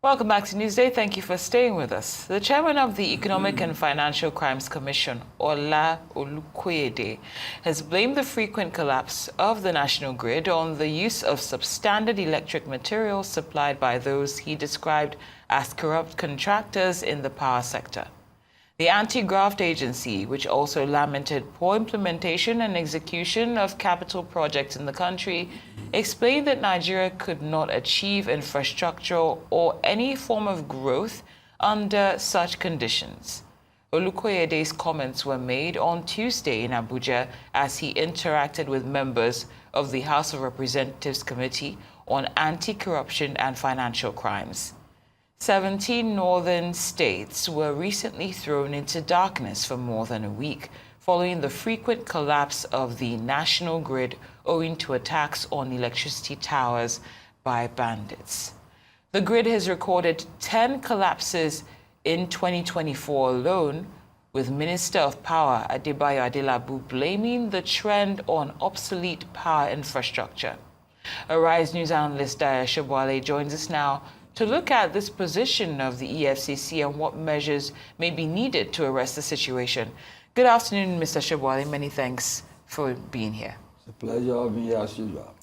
Welcome back to Newsday. Thank you for staying with us. The chairman of the Economic and Financial Crimes Commission, Ola Olukoyede, has blamed the frequent collapse of the national grid on the use of substandard electric materials supplied by those he described as corrupt contractors in the power sector. The anti-graft agency, which also lamented poor implementation and execution of capital projects in the country, explained that Nigeria could not achieve infrastructural or any form of growth under such conditions. Olukoyede's comments were made on Tuesday in Abuja as he interacted with members of the House of Representatives Committee on Anti-Corruption and Financial Crimes. 17 northern states were recently thrown into darkness for more than a week following the frequent collapse of the national grid owing to attacks on electricity towers by bandits. The grid has recorded 10 collapses in 2024 alone, with Minister of Power Adebayo Adelabu blaming the trend on obsolete power infrastructure. Arise News analyst Dayo Sobowale joins us now to look at this position of the EFCC and what measures may be needed to arrest the situation. Good afternoon, Mr. Sobowale. Many thanks for being here. It's a pleasure being here as usual.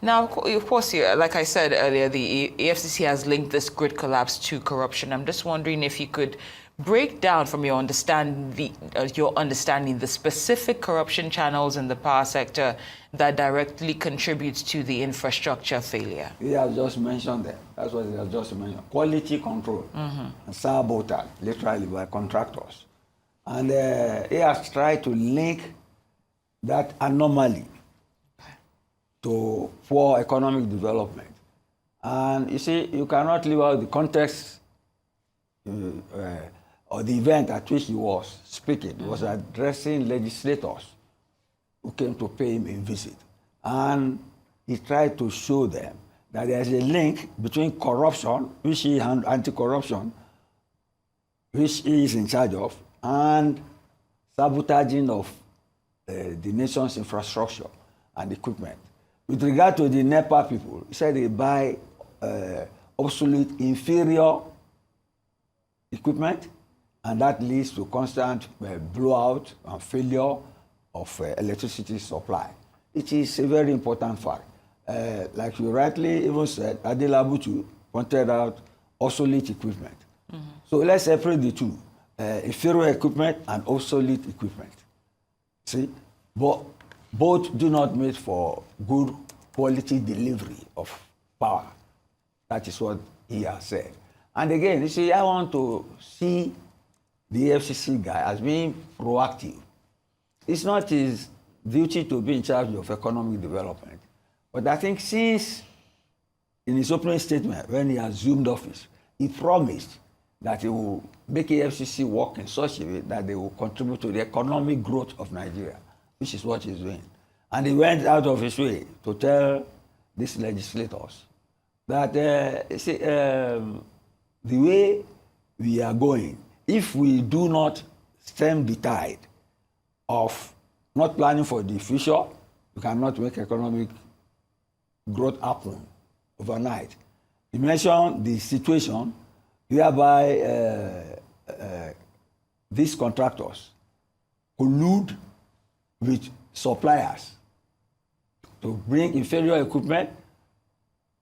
Now, of course, like I said earlier, the EFCC has linked this grid collapse to corruption. I'm just wondering if you could break down from your understanding the specific corruption channels in the power sector that directly contributes to the infrastructure failure. He has just mentioned that. That's what he has just mentioned. Quality control and sabotage, literally by contractors. And he has tried to link that anomaly to poor economic development. And you see, you cannot leave out the context or the event at which he was speaking. He was addressing legislators who came to pay him a visit. And he tried to show them that there is a link between corruption, which he and anti-corruption, which he is in charge of, and sabotaging of the nation's infrastructure and equipment. With regard to the NEPA people, he said they buy obsolete, inferior equipment, and that leads to constant blowout and failure of electricity supply. It is a very important fact. Like you rightly even said, Adelabu pointed out obsolete equipment. So let's separate the two, inferior equipment and obsolete equipment. See, but both do not make for good quality delivery of power. That is what he has said. And again, you see, I want to see the FCC guy as being proactive. It's not his duty to be in charge of economic development. But I think since in his opening statement, when he assumed office, he promised that he will make FCC work in such a way that they will contribute to the economic growth of Nigeria, which is what he's doing. And he went out of his way to tell these legislators that the way we are going, if we do not stem the tide of not planning for the future, we cannot make economic growth happen overnight. He mentioned the situation whereby these contractors collude with suppliers to bring inferior equipment,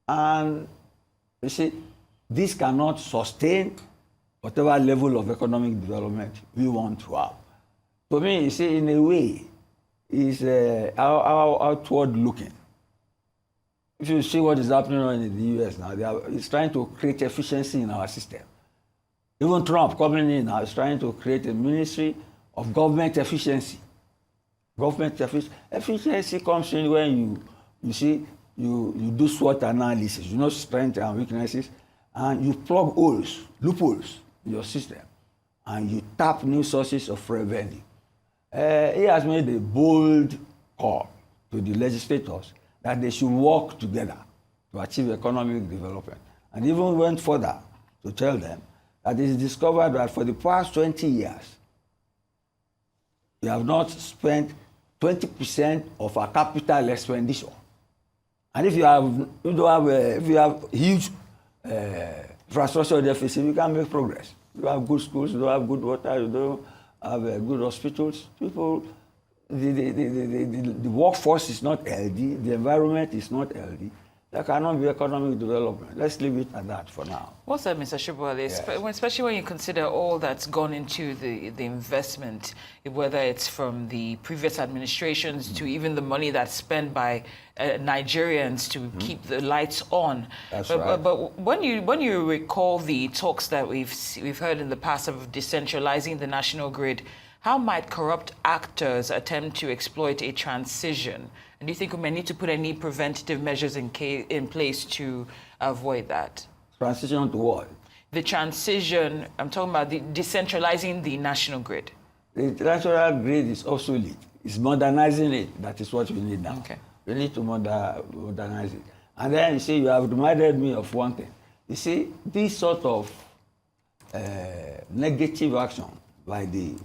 and you see, this cannot sustain whatever level of economic development we want to have. To me, you see, in a way, is outward looking. If you see what is happening in the US now, it's trying to create efficiency in our system. Even Trump coming in now is trying to create a ministry of government efficiency. Efficiency comes in when you do SWOT analysis, you know strengths and weaknesses, and you plug holes, loopholes in your system, and you tap new sources of revenue. He has made a bold call to the legislators that they should work together to achieve economic development. And even went further to tell them that it is discovered that for the past 20 years, we have not spent 20% of our capital expenditure. And if you have huge infrastructure deficit, we can't make progress. You have good schools, you don't have good water, you don't have good hospitals. People, the workforce is not healthy, the environment is not healthy. There cannot be economic development. Let's leave it at that for now. What's that, Mr. Sobowale? Yes. Especially when you consider all that's gone into the investment, whether it's from the previous administrations to even the money that's spent by Nigerians to keep the lights on. That's but, right. but when you recall the talks that we've heard in the past of decentralizing the national grid, how might corrupt actors attempt to exploit a transition? And do you think we may need to put any preventative measures in place to avoid that? Transition to what? The transition, I'm talking about decentralizing the national grid. The national grid is obsolete. It's modernizing it. That is what we need now. Okay. We need to modernize it. And then, you see, you have reminded me of one thing. You see, this sort of negative action by the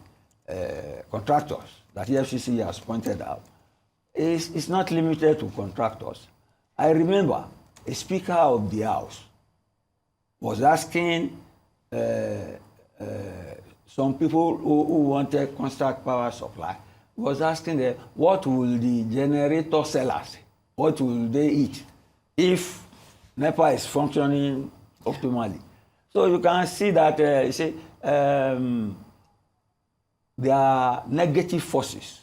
contractors that the FCC has pointed out is not limited to contractors. I remember a Speaker of the House was asking some people who wanted constant power supply, was asking them, what will the generator sellers, what will they eat if NEPA is functioning optimally? So you can see that, you see, there are negative forces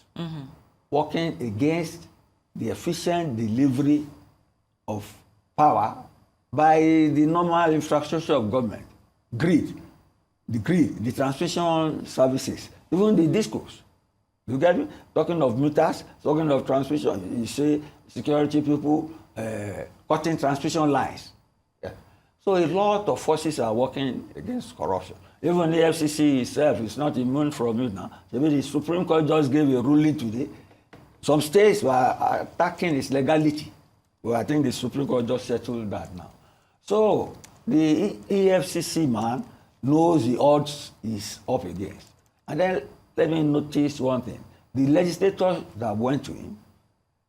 working against the efficient delivery of power by the normal infrastructure of government, the transmission services, even the discos. You get me? Talking of meters, talking of transmission, you see security people cutting transmission lines. Yeah. So a lot of forces are working against corruption. Even the FCC itself is not immune from it now. The Supreme Court just gave a ruling today. Some states were attacking its legality. Well, I think the Supreme Court just settled that now. So the EFCC man knows the odds is up against. And then let me notice one thing. The legislators that went to him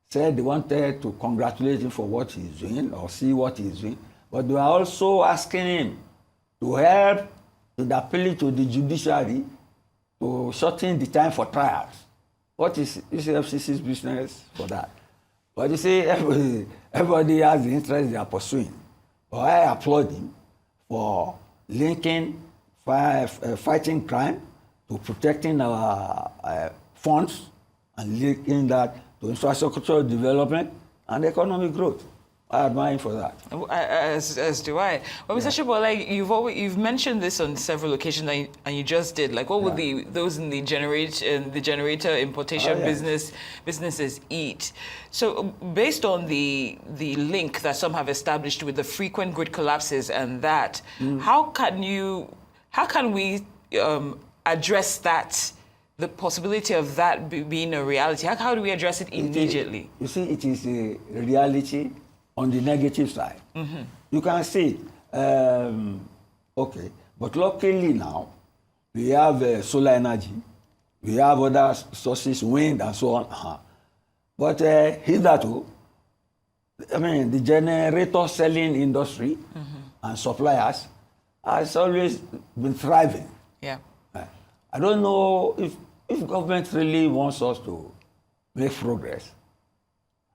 said they wanted to congratulate him for what he's doing or see what he's doing, but they were also asking him to help in appealing to the judiciary to shorten the time for trials. What is FCC's business for that? But you see, everybody has the interest they are pursuing. But I applaud him for linking fighting crime to protecting our funds and linking that to infrastructure development and economic growth. I admire him for that. As do I. Well, Mr. Sobowale, you've mentioned this on several occasions, and you just did. Like, what would those in the generator importation businesses eat? So, based on the link that some have established with the frequent grid collapses and that, how can we address that? The possibility of that being a reality. How do we address it immediately? You see, it is a reality. On the negative side, you can see, okay, but luckily now, we have solar energy, we have other sources, wind and so on. But hitherto, I mean, the generator selling industry and suppliers has always been thriving. Yeah. I don't know if government really wants us to make progress.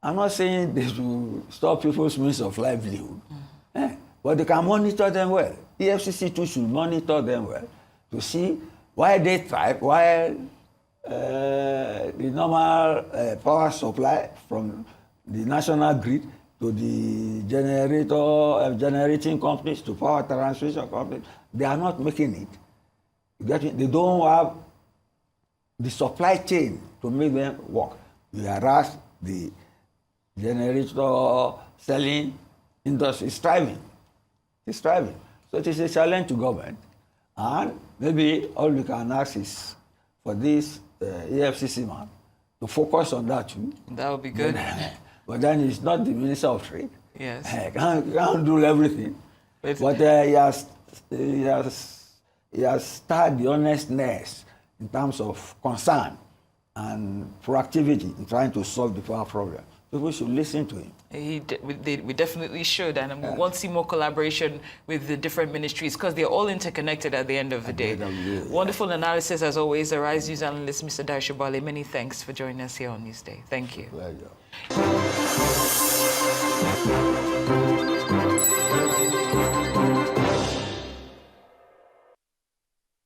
I'm not saying they should stop people's means of livelihood, but they can monitor them well. The FCC too should monitor them well to see why they thrive, while the normal power supply from the national grid to the generating companies to power transmission companies, they are not making it. They don't have the supply chain to make them work. Whereas the generator selling industry is thriving. It's thriving. So it is a challenge to government. And maybe all we can ask is for this EFCC man to focus on that too. That would be good. But then he's not the Minister of Trade. Yes. He can't do everything. But he has started the honestness in terms of concern and proactivity in trying to solve the power problem. People should listen to him. We definitely should, and we want to see more collaboration with the different ministries because they're all interconnected at the end of the day. Wonderful analysis as always. The Rise News analyst, Mr. Dayo Sobowale. Many thanks for joining us here on Newsday. Thank you. Pleasure.